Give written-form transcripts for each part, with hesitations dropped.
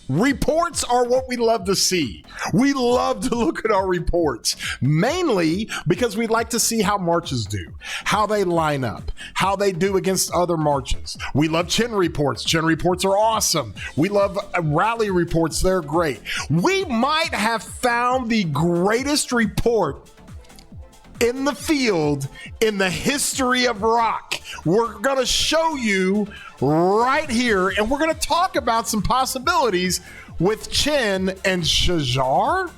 Reports are what we love to see. We love to look at our reports, mainly because we like to see how marches do, how they line up, how they do against other marches. We love Chin reports. Chin reports are awesome. We love rally reports. They're great. We might have found the greatest report in the field in the history of RoK. We're going to show you right here, and we're going to talk about some possibilities with Chin and Shajar.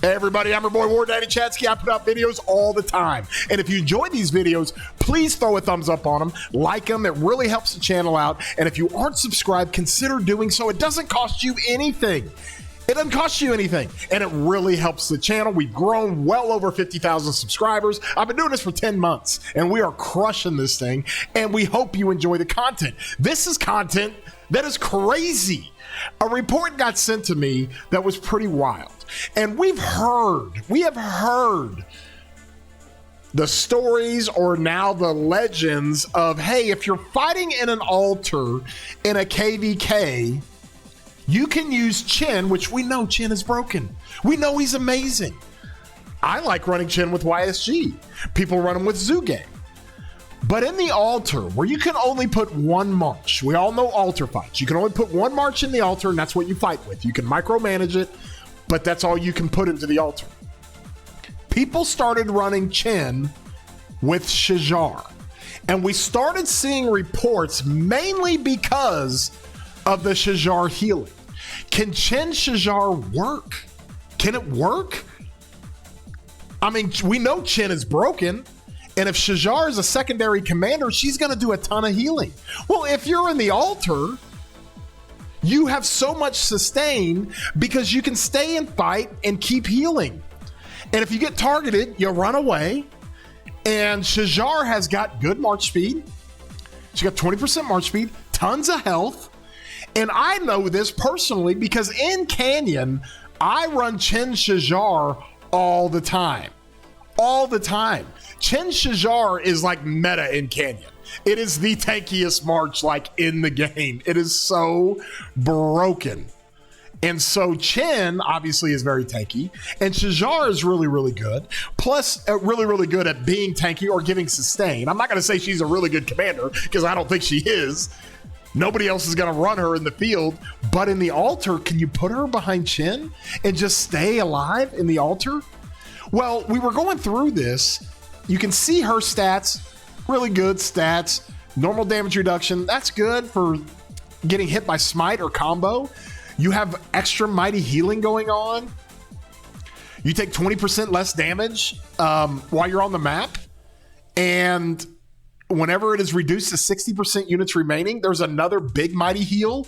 Hey everybody, I'm your boy War Daddy Chatsky. I put out videos all the time. And if you enjoy these videos, please throw a thumbs up on them, like them. It really helps the channel out. And if you aren't subscribed, consider doing so. It doesn't cost you anything. It doesn't cost you anything, and it really helps the channel. We've grown well over 50,000 subscribers. I've been doing this for 10 months, and we are crushing this thing, and we hope you enjoy the content. This is content that is crazy. A report got sent to me that was pretty wild, and we have heard the stories or now the legends of, hey, if you're fighting in an altar in a KVK, you can use Chin, which we know Chin is broken. We know he's amazing. I like running Chin with YSG. People run him with Zuge. But in the altar, where you can only put one march, we all know altar fights. You can only put one march in the altar, and that's what you fight with. You can micromanage it, but that's all you can put into the altar. People started running Chin with Shajar. And we started seeing reports mainly because of the Shajar healing. Can Chin-Shajar work? Can it work? I mean, we know Chin is broken, and if Shajar is a secondary commander, she's going to do a ton of healing. Well, if you're in the altar, you have so much sustain because you can stay and fight and keep healing. And if you get targeted, you run away. And Shajar has got good march speed. She's got 20% march speed, tons of health. And I know this personally because in Canyon, I run Chin-Shajar all the time. All the time. Chin-Shajar is like meta in Canyon. It is the tankiest march like in the game. It is so broken. And so Chin obviously is very tanky, and Shajar is really, really good. Plus, really, really good at being tanky or giving sustain. I'm not going to say she's a really good commander because I don't think she is. Nobody else is going to run her in the field, but in the altar, can you put her behind Chin and just stay alive in the altar? Well, we were going through this. You can see her stats, really good stats, normal damage reduction. That's good for getting hit by smite or combo. You have extra mighty healing going on. You take 20% less damage while you're on the map. And whenever it is reduced to 60% units remaining, there's another big mighty heal.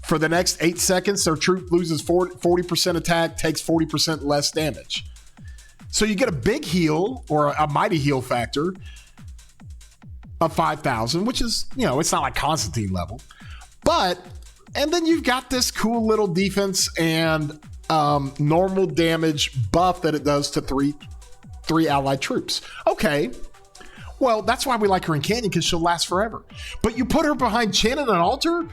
For the next 8 seconds, their troop loses 40% attack, takes 40% less damage. So you get a big heal or a mighty heal factor of 5,000, which is, you know, it's not like Constantine level. And then you've got this cool little defense and normal damage buff that it does to three allied troops. Okay. Well, that's why we like her in Canyon, because she'll last forever. But you put her behind Chin in an altar?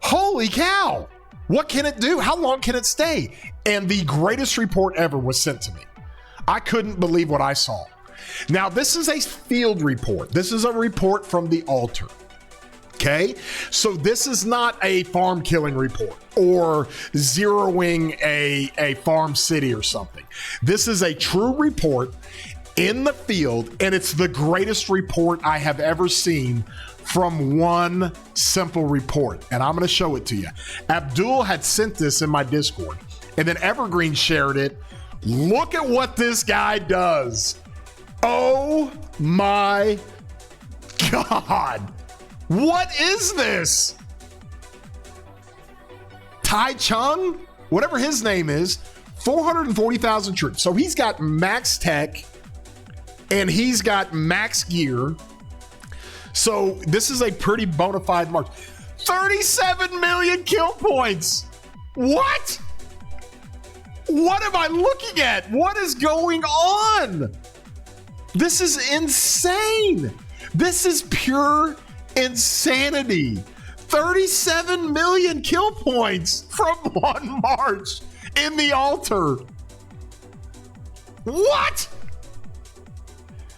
Holy cow! What can it do? How long can it stay? And the greatest report ever was sent to me. I couldn't believe what I saw. Now, this is a field report. This is a report from the altar. Okay? So this is not a farm killing report or zeroing a farm city or something. This is a true report in the field, and it's the greatest report I have ever seen from one simple report. And I'm going to show it to you. Abdul had sent this in my Discord, and then Evergreen shared it. Look at what this guy does. Oh my God. What is this? Tai Chung, whatever his name is, 440,000 troops. So he's got max tech and he's got max gear. So this is a pretty bona fide march. 37 million kill points. What? What am I looking at? What is going on? This is insane. This is pure insanity. 37 million kill points from one march in the altar. What?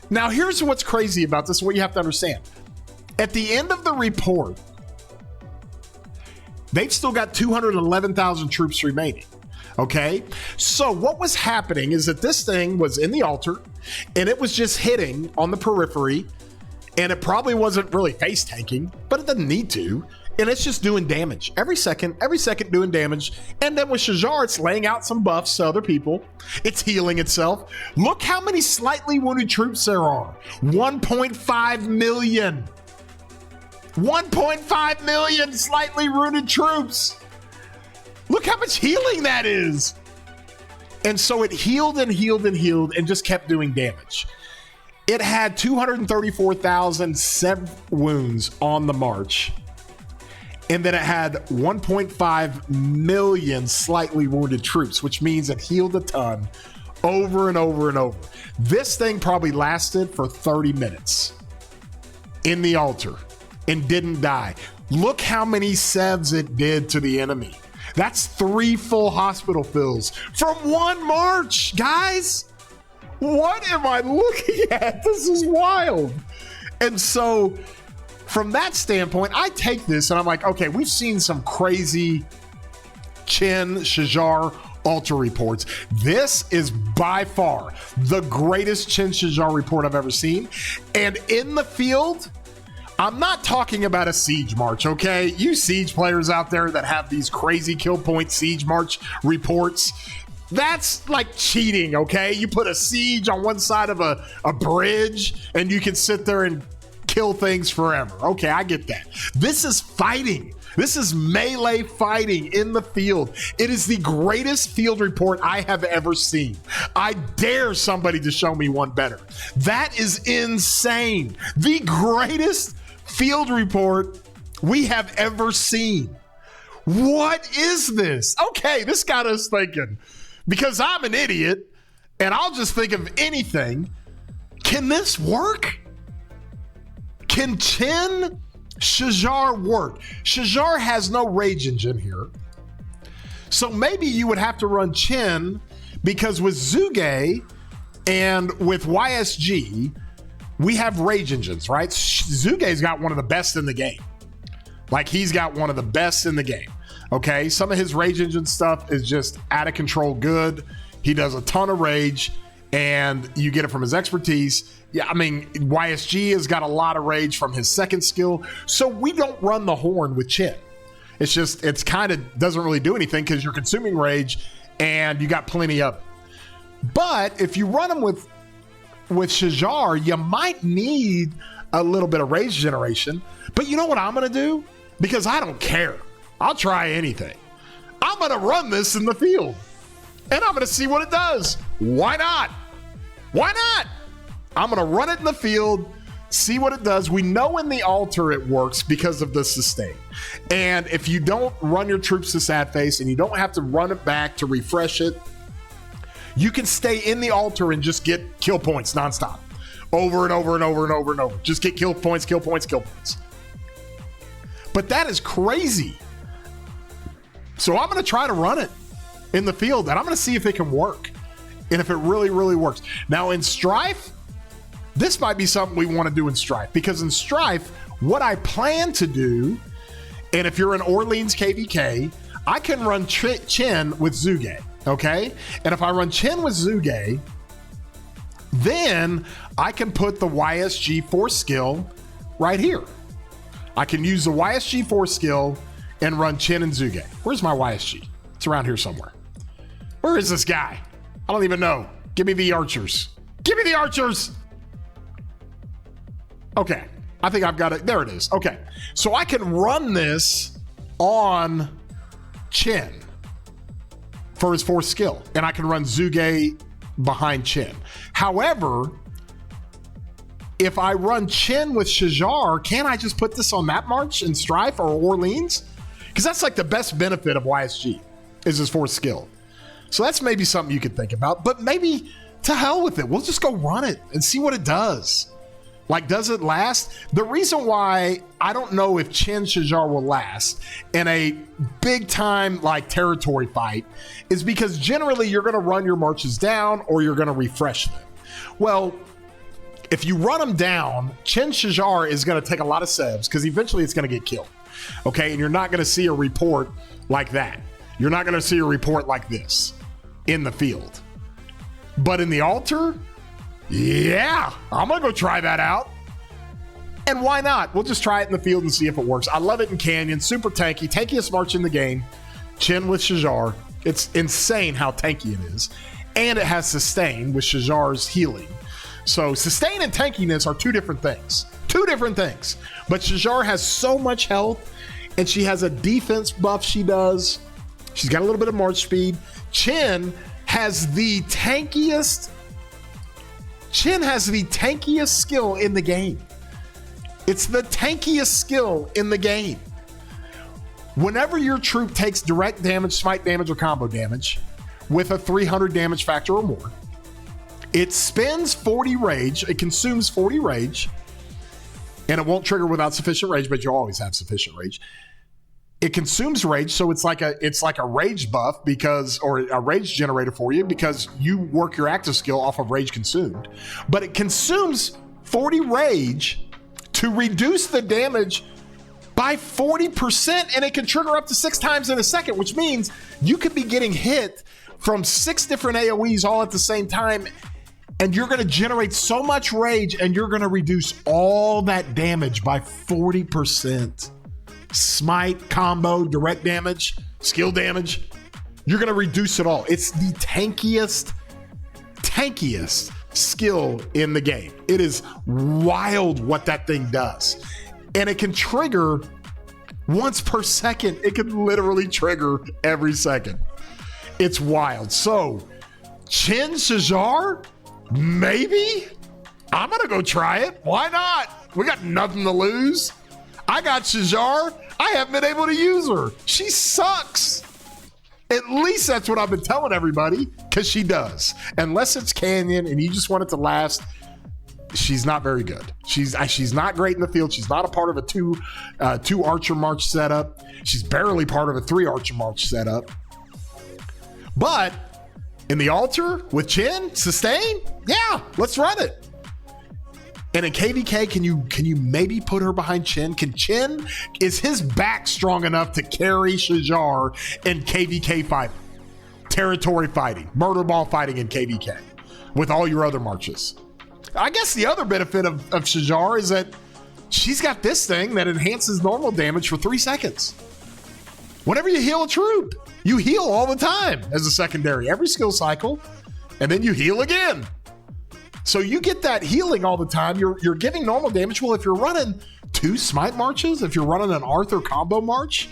Now, here's what's crazy about this, what you have to understand. At the end of the report, they've still got 211,000 troops remaining. Okay? So what was happening is that this thing was in the altar and it was just hitting on the periphery, and it probably wasn't really face tanking, but it doesn't need to. And it's just doing damage every second doing damage. And then with Shajar, it's laying out some buffs to other people. It's healing itself. Look how many slightly wounded troops there are. 1.5 million. 1.5 million slightly wounded troops. Look how much healing that is. And so it healed and healed and healed and just kept doing damage. It had 234,007 wounds on the march. And then it had 1.5 million slightly wounded troops, which means it healed a ton over and over and over. This thing probably lasted for 30 minutes in the altar and didn't die. Look how many sevs it did to the enemy. That's 3 full hospital fills from one march, guys. What am I looking at? This is wild. And so from that standpoint, I take this and I'm like, okay, we've seen some crazy Chin-Shajar altar reports. This is by far the greatest Chin-Shajar report I've ever seen. And in the field, I'm not talking about a siege march, okay? You siege players out there that have these crazy kill point siege march reports, that's like cheating, okay? You put a siege on one side of a bridge and you can sit there and kill things forever. Okay, I get that. This is fighting. This is melee fighting in the field. It is the greatest field report I have ever seen. I dare somebody to show me one better. That is insane. The greatest field report we have ever seen. What is this? Okay, this got us thinking, because I'm an idiot and I'll just think of anything. Can this work? Can Chin-Shajar work? Shajar has no rage engine here. So maybe you would have to run Chin, because with Zuge and with YSG, we have rage engines, right? Zuge's got one of the best in the game. Like, he's got one of the best in the game. Okay, some of his rage engine stuff is just out of control good. He does a ton of rage, and you get it from his expertise. Yeah, I mean, YSG has got a lot of rage from his second skill. So we don't run the horn with Chin. It's kind of doesn't really do anything because you're consuming rage and you got plenty of it. But if you run him with Shajar, you might need a little bit of rage generation. But you know what I'm going to do? Because I don't care. I'll try anything. I'm going to run this in the field. And I'm going to see what it does. Why not? Why not? I'm going to run it in the field, see what it does. We know in the altar it works because of the sustain. And if you don't run your troops to sad face and you don't have to run it back to refresh it, you can stay in the altar and just get kill points nonstop. Over and over and over and over and over. Just get kill points, kill points, kill points. But that is crazy. So I'm going to try to run it in the field, and I'm going to see if it can work and if it really, really works. Now in Strife, this might be something we want to do in Strife, because in Strife, what I plan to do, and if you're in Orleans KVK, I can run Chin with Zuge, okay? And if I run Chin with Zuge, then I can put the YSG Force skill right here. I can use the YSG Force skill and run Chin and Zuge. Where's my YSG? It's around here somewhere. Where is this guy? I don't even know. Give me the archers. Give me the archers! Okay, I think I've got it. There it is. Okay, so I can run this on Chin for his fourth skill, and I can run Zuge behind Chin. However, if I run Chin with Shajar, can I just put this on that march in Strife or Orleans? Because that's like the best benefit of YSG is his fourth skill. So that's maybe something you could think about, but maybe to hell with it. We'll just go run it and see what it does. Like, does it last? The reason why I don't know if Chin-Shajar will last in a big time like territory fight is because generally you're going to run your marches down or you're going to refresh them. Well, if you run them down, Chin-Shajar is going to take a lot of sevs because eventually it's going to get killed. Okay, and you're not going to see a report like that. You're not going to see a report like this in the field. But in the altar, yeah, I'm going to go try that out. And why not? We'll just try it in the field and see if it works. I love it in Canyon. Super tanky. Tankiest march in the game. Chin with Shajar. It's insane how tanky it is. And it has sustain with Shajar's healing. So sustain and tankiness are two different things. Two different things. But Shajar has so much health, and she has a defense buff she does. She's got a little bit of march speed. Chin has the tankiest skill in the game. It's the tankiest skill in the game. Whenever your troop takes direct damage, smite damage, or combo damage with a 300 damage factor or more, it spends 40 rage. It consumes 40 rage, and it won't trigger without sufficient rage, but you always have sufficient rage. It consumes rage, so it's like a rage buff or a rage generator for you because you work your active skill off of rage consumed. But it consumes 40 rage to reduce the damage by 40%, and it can trigger up to 6 times in a second, which means you could be getting hit from 6 different AoEs all at the same time, and you're going to generate so much rage, and you're going to reduce all that damage by 40%. Smite, combo, direct damage, skill damage. You're going to reduce it all. It's the tankiest skill in the game. It is wild what that thing does. And it can trigger once per second. It can literally trigger every second. It's wild. So, Chin-Shajar? Maybe? I'm going to go try it. Why not? We got nothing to lose. I got Shajar. I haven't been able to use her. She sucks. At least that's what I've been telling everybody, because she does. Unless it's Canyon and you just want it to last, she's not very good. She's not great in the field. She's not a part of a two Archer March setup. She's barely part of a 3 Archer March setup. But in the altar with Chin, sustain, yeah, let's run it. And in KVK, can you maybe put her behind Chin? Is his back strong enough to carry Shajar in KVK fighting, territory fighting, murder ball fighting in KVK with all your other marches? I guess the other benefit of Shajar is that she's got this thing that enhances normal damage for 3 seconds. Whenever you heal a troop, you heal all the time as a secondary, every skill cycle, and then you heal again. So you get that healing all the time. You're giving normal damage. Well, if you're running 2 smite marches, if you're running an Arthur combo march,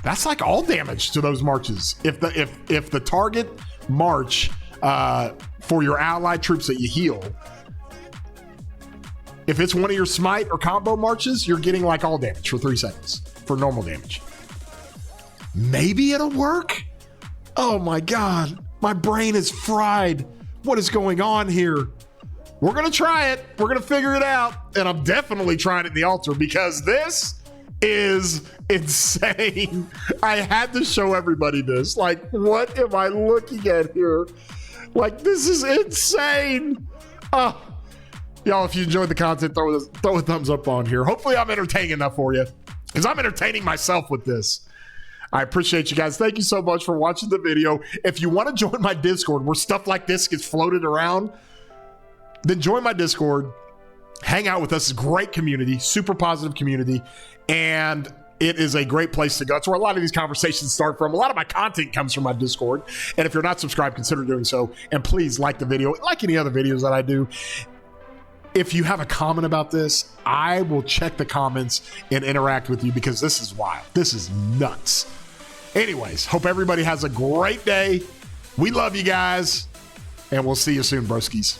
that's like all damage to those marches. If the target march for your allied troops that you heal, if it's one of your smite or combo marches, you're getting like all damage for 3 seconds for normal damage. Maybe it'll work. Oh my God, my brain is fried. What is going on here? We're going to try it. We're going to figure it out. And I'm definitely trying it in the altar because this is insane. I had to show everybody this. Like, what am I looking at here? Like, this is insane. Y'all, if you enjoyed the content, throw a thumbs up on here. Hopefully I'm entertaining enough for you because I'm entertaining myself with this. I appreciate you guys. Thank you so much for watching the video. If you want to join my Discord where stuff like this gets floated around, then join my Discord. Hang out with us. It's a great community, super positive community, and it is a great place to go. It's where a lot of these conversations start from. A lot of my content comes from my Discord, and if you're not subscribed, consider doing so. And please like the video, like any other videos that I do. If you have a comment about this, I will check the comments and interact with you because this is wild. This is nuts. Anyways, hope everybody has a great day. We love you guys, and we'll see you soon, broskies.